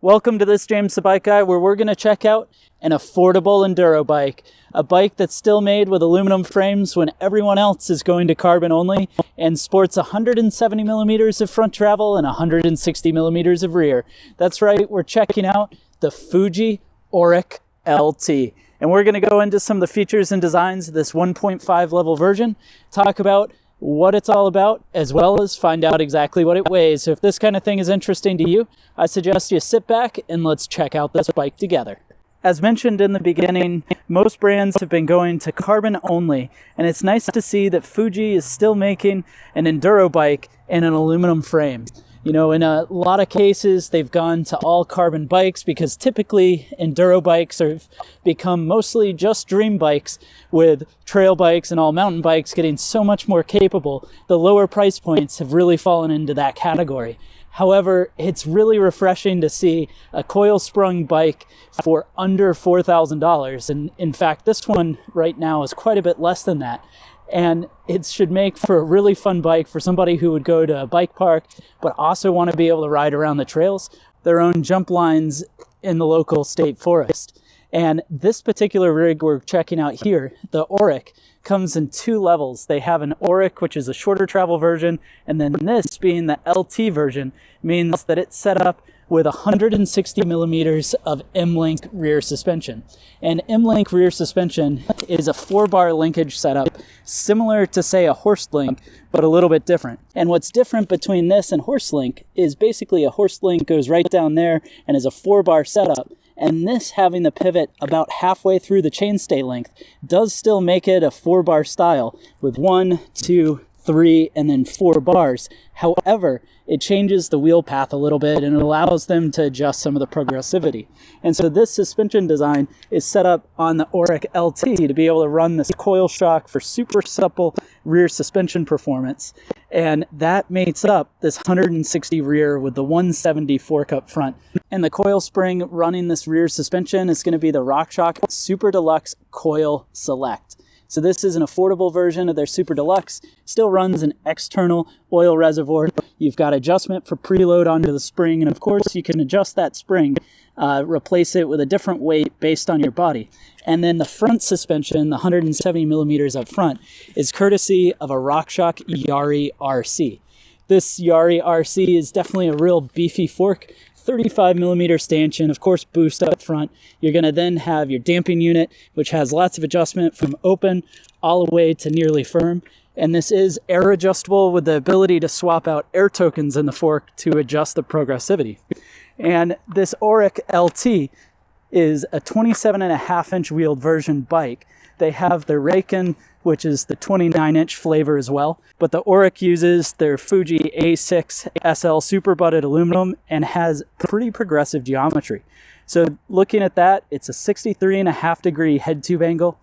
Welcome to this James the Bike Guy, where we're going to check out an affordable enduro bike. A bike that's still made with aluminum frames when everyone else is going to carbon only, and sports 170 millimeters of front travel and 160 millimeters of rear. That's right, we're checking out the Fuji Auric LT. And we're going to go into some of the features and designs of this 1.5 level version, talk about what it's all about, as well as find out exactly what it weighs. So if this kind of thing is interesting to you, I suggest you sit back and let's check out this bike together. As mentioned in the beginning, most brands have been going to carbon only, and it's nice to see that Fuji is still making an enduro bike in an aluminum frame. You know, in a lot of cases, they've gone to all carbon bikes because typically enduro bikes have become mostly just dream bikes, with trail bikes and all mountain bikes getting so much more capable. The lower price points have really fallen into that category. However, it's really refreshing to see a coil sprung bike for under $4,000. And in fact, this one right now is quite a bit less than that. And it should make for a really fun bike for somebody who would go to a bike park, but also want to be able to ride around the trails, their own jump lines in the local state forest. And this particular rig we're checking out here, the Auric, comes in two levels. They have an Auric, which is a shorter travel version, and then this, being the LT version, means that it's set up with 160 millimeters of MLink rear suspension. And MLink rear suspension is a 4-bar linkage setup, similar to, say, a horse link, but a little bit different. And what's different between this and horse link is basically a horse link goes right down there and is a 4-bar setup. And this, having the pivot about halfway through the chainstay length, does still make it a 4-bar style with 1, 2, 3, and then 4 bars. However, it changes the wheel path a little bit and it allows them to adjust some of the progressivity. And so this suspension design is set up on the Auric LT to be able to run this coil shock for super supple rear suspension performance. And that mates up this 160 rear with the 170 fork up front. And the coil spring running this rear suspension is going to be the Rockshox Super Deluxe Coil Select. So this is an affordable version of their Super Deluxe. Still runs an external oil reservoir. You've got adjustment for preload onto the spring, and of course you can adjust that spring, replace it with a different weight based on your body. And then the front suspension, the 170 millimeters up front, is courtesy of a Rockshox Yari RC. This Yari RC is definitely a real beefy fork. 35 millimeter stanchion, of course, boost up front. You're going to then have your damping unit, which has lots of adjustment from open all the way to nearly firm. And this is air adjustable with the ability to swap out air tokens in the fork to adjust the progressivity. And this Auric LT is a 27.5-inch wheeled version bike. They have their Raken, which is the 29-inch flavor as well. But the Auric uses their Fuji A6 SL super butted aluminum and has pretty progressive geometry. So looking at that, it's a 63.5 degree head tube angle.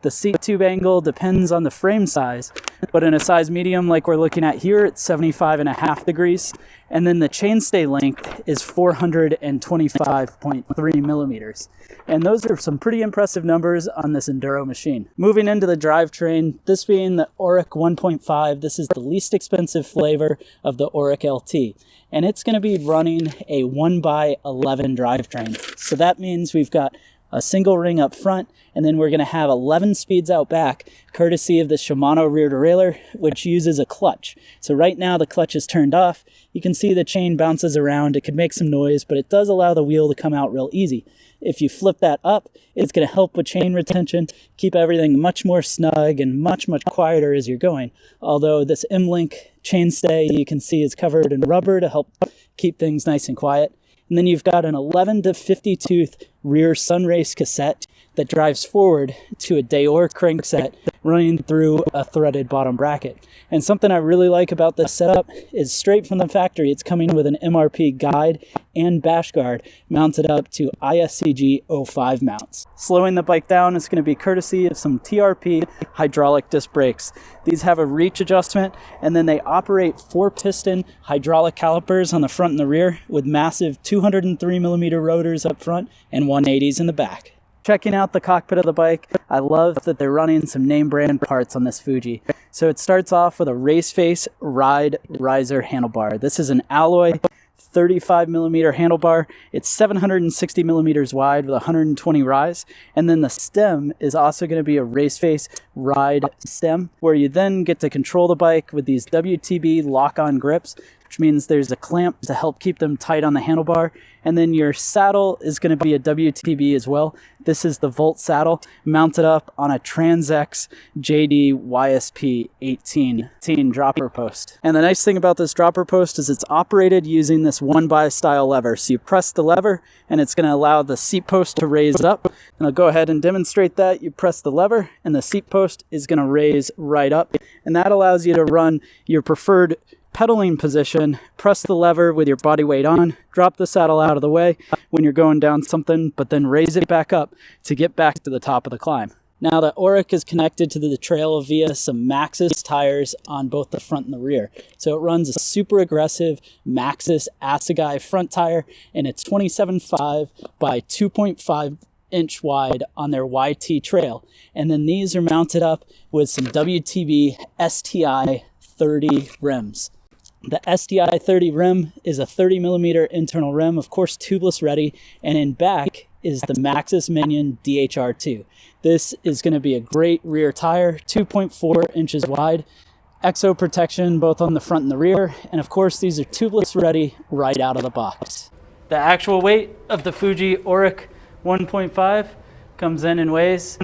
The seat tube angle depends on the frame size, but in a size medium like we're looking at here, it's 75.5 degrees. And then the chainstay length is 425.3 millimeters. And those are some pretty impressive numbers on this enduro machine. Moving into the drivetrain, this being the Auric 1.5, this is the least expensive flavor of the Auric LT. And it's going to be running a 1x11 drivetrain. So that means we've got a single ring up front, and then we're going to have 11 speeds out back, courtesy of the Shimano rear derailleur, which uses a clutch. So right now the clutch is turned off. You can see the chain bounces around. It could make some noise, but it does allow the wheel to come out real easy. If you flip that up, it's going to help with chain retention, keep everything much more snug and much quieter as you're going. Although this MLink chainstay, you can see, is covered in rubber to help keep things nice and quiet. And then you've got an 11 to 50 tooth rear Sunrace cassette that drives forward to a Deore crankset running through a threaded bottom bracket. And something I really like about this setup is straight from the factory, it's coming with an MRP guide and bash guard mounted up to ISCG 05 mounts. Slowing the bike down is going to be courtesy of some TRP hydraulic disc brakes. These have a reach adjustment, and then they operate 4-piston hydraulic calipers on the front and the rear with massive 203 millimeter rotors up front and 180s in the back. Checking out the cockpit of the bike, I love that they're running some name brand parts on this Fuji. So it starts off with a race face ride riser handlebar. This is an alloy 35 millimeter handlebar. It's 760 millimeters wide with 120 rise. And then the stem is also going to be a race face ride stem, where you then get to control the bike with these WTB lock-on grips, which means there's a clamp to help keep them tight on the handlebar. And then your saddle is going to be a WTB as well. This is the Volt saddle mounted up on a TranzX JD YSP 18 dropper post. And the nice thing about this dropper post is it's operated using this 1x style lever. So you press the lever and it's going to allow the seat post to raise up. And I'll go ahead and demonstrate that. You press the lever and the seat post is going to raise right up. And that allows you to run your preferred pedaling position, press the lever with your body weight on, drop the saddle out of the way when you're going down something, but then raise it back up to get back to the top of the climb. Now the Auric is connected to the trail via some Maxxis tires on both the front and the rear. So it runs a super aggressive Maxxis Assegai front tire, and it's 27.5 by 2.5 inch wide on their YT trail. And then these are mounted up with some WTB STI 30 rims. The STI 30 rim is a 30 millimeter internal rim, of course tubeless ready, and in back is the Maxxis Minion DHR2. This is going to be a great rear tire, 2.4 inches wide, exo protection both on the front and the rear, and of course these are tubeless ready right out of the box. The actual weight of the Fuji Auric 1.5 comes in and weighs.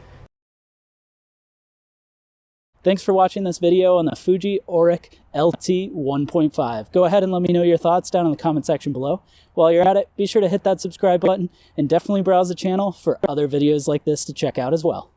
Thanks for watching this video on the Fuji Auric LT 1.5. Go ahead and let me know your thoughts down in the comment section below. While you're at it, be sure to hit that subscribe button and definitely browse the channel for other videos like this to check out as well.